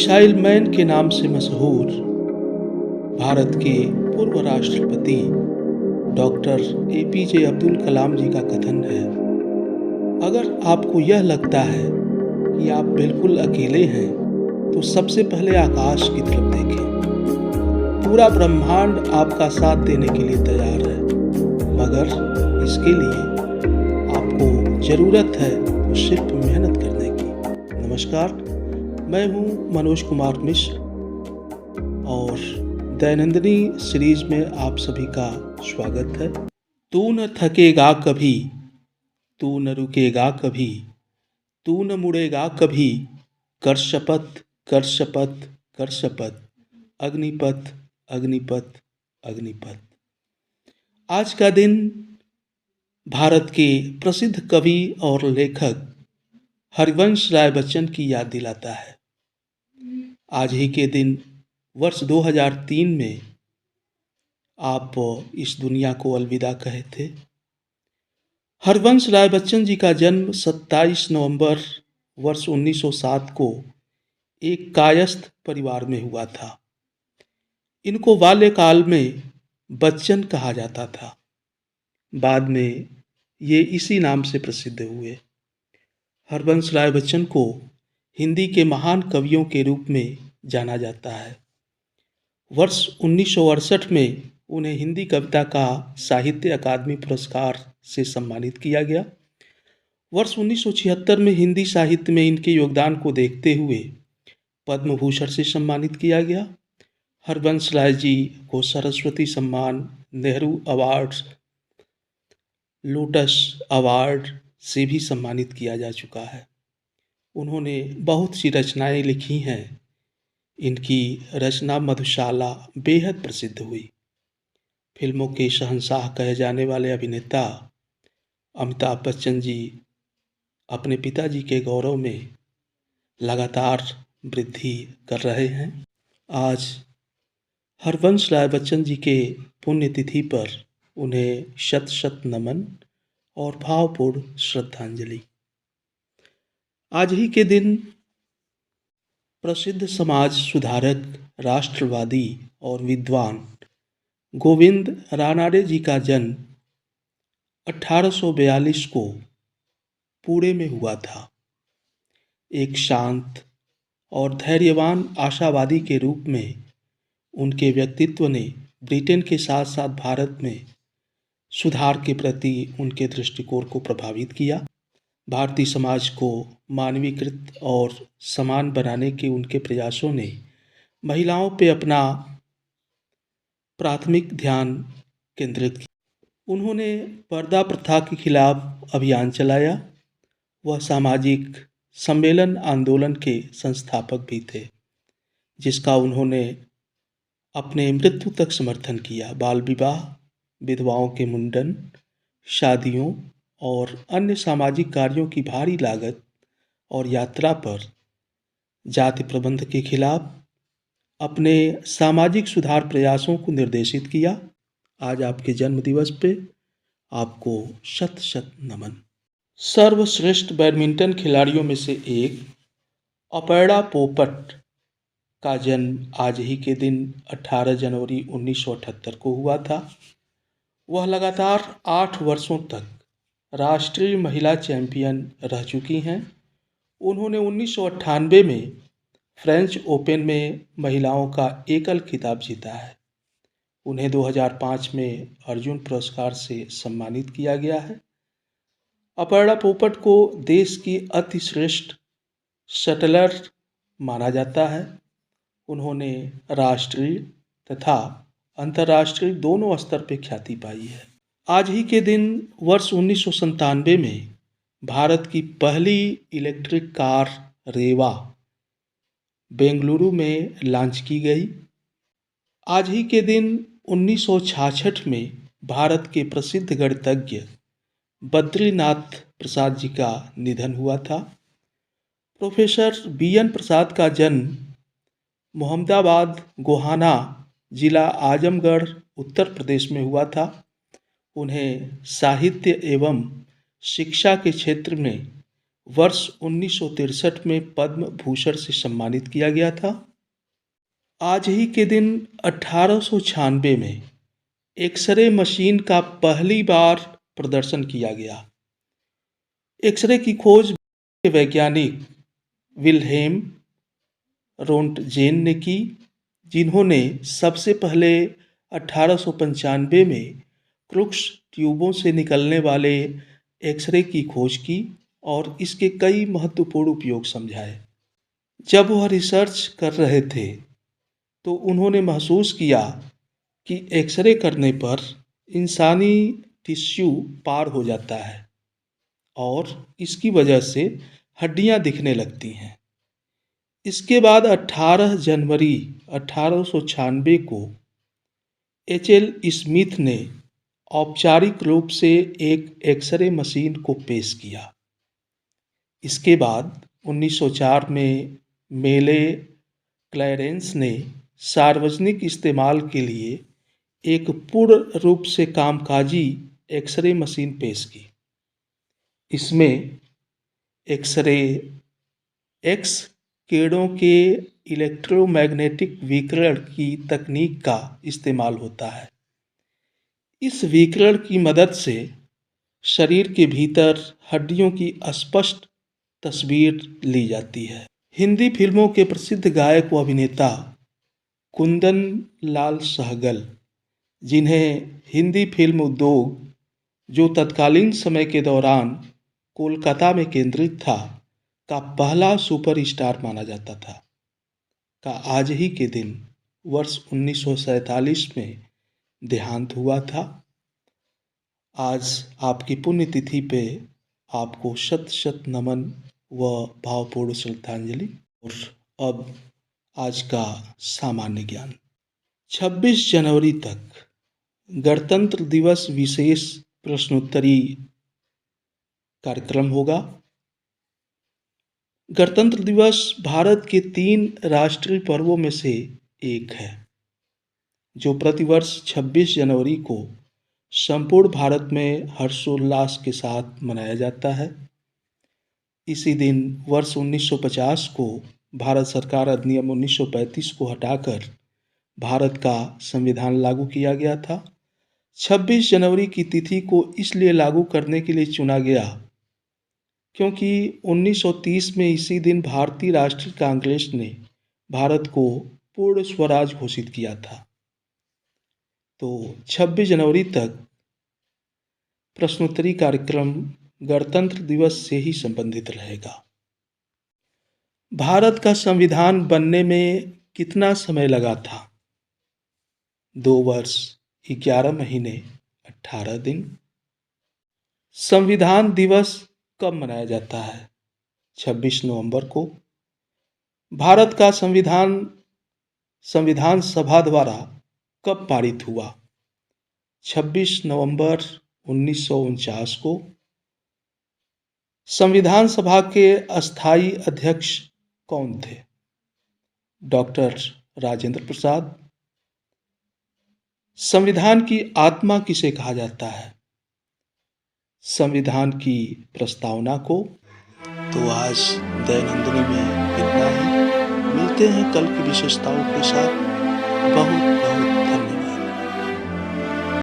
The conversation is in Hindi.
मिसाइल मैन के नाम से मशहूर भारत के पूर्व राष्ट्रपति डॉक्टर एपीजे अब्दुल कलाम जी का कथन है, अगर आपको यह लगता है कि आप बिल्कुल अकेले हैं तो सबसे पहले आकाश की तरफ देखें। पूरा ब्रह्मांड आपका साथ देने के लिए तैयार है, मगर इसके लिए आपको ज़रूरत है तो सिर्फ मेहनत करने की। नमस्कार, मैं हूं मनोज कुमार मिश्र और दैनंदिनी सीरीज में आप सभी का स्वागत है। तू न थकेगा कभी, तू न रुकेगा कभी, तू न मुड़ेगा कभी, कर शपथ कर शपथ कर शपथ, अग्निपथ अग्निपथ अग्निपथ। आज का दिन भारत के प्रसिद्ध कवि और लेखक हरिवंश राय बच्चन की याद दिलाता है। आज ही के दिन वर्ष 2003 में आप इस दुनिया को अलविदा कहे थे। हरिवंश राय बच्चन जी का जन्म 27 नवंबर वर्ष 1907 को एक कायस्थ परिवार में हुआ था। इनको बाल्यकाल में बच्चन कहा जाता था। बाद में ये इसी नाम से प्रसिद्ध हुए। हरिवंश राय बच्चन को हिंदी के महान कवियों के रूप में जाना जाता है। वर्ष 1968 में उन्हें हिंदी कविता का साहित्य अकादमी पुरस्कार से सम्मानित किया गया। वर्ष 1976 में हिंदी साहित्य में इनके योगदान को देखते हुए पद्म भूषण से सम्मानित किया गया। हरिवंश राय जी को सरस्वती सम्मान, नेहरू अवार्ड्स, लोटस अवार्ड से भी सम्मानित किया जा चुका है। उन्होंने बहुत सी रचनाएं लिखी हैं। इनकी रचना मधुशाला बेहद प्रसिद्ध हुई। फिल्मों के शहंशाह कहे जाने वाले अभिनेता अमिताभ बच्चन जी अपने पिताजी के गौरव में लगातार वृद्धि कर रहे हैं। आज हरिवंश राय बच्चन जी के पुण्यतिथि पर उन्हें शत शत नमन और भावपूर्ण श्रद्धांजलि। आज ही के दिन प्रसिद्ध समाज सुधारक, राष्ट्रवादी और विद्वान गोविंद रानाडे जी का जन्म 1842 को पुणे में हुआ था। एक शांत और धैर्यवान आशावादी के रूप में उनके व्यक्तित्व ने ब्रिटेन के साथ साथ भारत में सुधार के प्रति उनके दृष्टिकोण को प्रभावित किया। भारतीय समाज को मानवीकृत और समान बनाने के उनके प्रयासों ने महिलाओं पे अपना प्राथमिक ध्यान केंद्रित किया। उन्होंने पर्दा प्रथा के खिलाफ अभियान चलाया। वह सामाजिक सम्मेलन आंदोलन के संस्थापक भी थे, जिसका उन्होंने अपने मृत्यु तक समर्थन किया। बाल विवाह, विधवाओं के मुंडन, शादियों और अन्य सामाजिक कार्यों की भारी लागत और यात्रा पर जाति प्रबंध के खिलाफ अपने सामाजिक सुधार प्रयासों को निर्देशित किया। आज आपके जन्म दिवस पे आपको शत शत नमन। सर्वश्रेष्ठ बैडमिंटन खिलाड़ियों में से एक अपर्णा पोपट का जन्म आज ही के दिन 18 जनवरी 1978 को हुआ था। वह लगातार 8 वर्षों तक राष्ट्रीय महिला चैंपियन रह चुकी हैं। उन्होंने 1998 में फ्रेंच ओपन में महिलाओं का एकल खिताब जीता है। उन्हें 2005 में अर्जुन पुरस्कार से सम्मानित किया गया है। अपर्णा पोपट को देश की अतिश्रेष्ठ शटलर माना जाता है। उन्होंने राष्ट्रीय तथा अंतर्राष्ट्रीय दोनों स्तर पर ख्याति पाई है। आज ही के दिन वर्ष 1997 में भारत की पहली इलेक्ट्रिक कार रेवा बेंगलुरु में लॉन्च की गई। आज ही के दिन 1966 में भारत के प्रसिद्ध गणितज्ञ बद्रीनाथ प्रसाद जी का निधन हुआ था। प्रोफेसर BN प्रसाद का जन्म मोहम्मदाबाद, गोहाना जिला आजमगढ़, उत्तर प्रदेश में हुआ था। उन्हें साहित्य एवं शिक्षा के क्षेत्र में वर्ष 1963 में पद्म भूषण से सम्मानित किया गया था। आज ही के दिन 1896 में एक्सरे मशीन का पहली बार प्रदर्शन किया गया। एक्सरे की खोज के वैज्ञानिक विल्हेम रोंटजेन ने की, जिन्होंने सबसे पहले 1895 में क्रुक्स ट्यूबों से निकलने वाले एक्सरे की खोज की और इसके कई महत्वपूर्ण उपयोग समझाए। जब वह रिसर्च कर रहे थे तो उन्होंने महसूस किया कि एक्सरे करने पर इंसानी टिश्यू पार हो जाता है और इसकी वजह से हड्डियां दिखने लगती हैं। इसके बाद 18 जनवरी 1896 को एच.एल. स्मिथ ने औपचारिक रूप से एक एक्सरे मशीन को पेश किया। इसके बाद 1904 में मेले क्लैरेंस ने सार्वजनिक इस्तेमाल के लिए एक पूर्ण रूप से कामकाजी एक्सरे मशीन पेश की। इसमें एक्सरे एक्स किरणों के इलेक्ट्रोमैग्नेटिक विकिरण की तकनीक का इस्तेमाल होता है। इस विकिरण की मदद से शरीर के भीतर हड्डियों की स्पष्ट तस्वीर ली जाती है। हिंदी फिल्मों के प्रसिद्ध गायक व अभिनेता कुंदन लाल सहगल, जिन्हें हिंदी फिल्म उद्योग, जो तत्कालीन समय के दौरान कोलकाता में केंद्रित था, का पहला सुपरस्टार माना जाता था, का आज ही के दिन वर्ष 1947 में देहांत हुआ था। आज आपकी पुण्यतिथि पे आपको शत शत नमन व भावपूर्ण श्रद्धांजलि। और अब आज का सामान्य ज्ञान। 26 जनवरी तक गणतंत्र दिवस विशेष प्रश्नोत्तरी कार्यक्रम होगा। गणतंत्र दिवस भारत के 3 राष्ट्रीय पर्वों में से एक है, जो प्रतिवर्ष 26 जनवरी को संपूर्ण भारत में हर्षोल्लास के साथ मनाया जाता है। इसी दिन वर्ष 1950 को भारत सरकार अधिनियम 1935 को हटाकर भारत का संविधान लागू किया गया था। 26 जनवरी की तिथि को इसलिए लागू करने के लिए चुना गया क्योंकि 1930 में इसी दिन भारतीय राष्ट्रीय कांग्रेस ने भारत को पूर्ण स्वराज घोषित किया था। तो 26 जनवरी तक प्रश्नोत्तरी कार्यक्रम गणतंत्र दिवस से ही संबंधित रहेगा। भारत का संविधान बनने में कितना समय लगा था? 2 वर्ष 11 महीने 18 दिन। संविधान दिवस कब मनाया जाता है? 26 नवंबर को। भारत का संविधान सभा द्वारा कब पारित हुआ? 26 नवंबर 1949 को। संविधान सभा के अस्थायी अध्यक्ष कौन थे? डॉक्टर राजेंद्र प्रसाद। संविधान की आत्मा किसे कहा जाता है? संविधान की प्रस्तावना को। तो आज दैनंदिनी में इतना ही। मिलते हैं कल की विशेषताओं के साथ। बहुत बहुत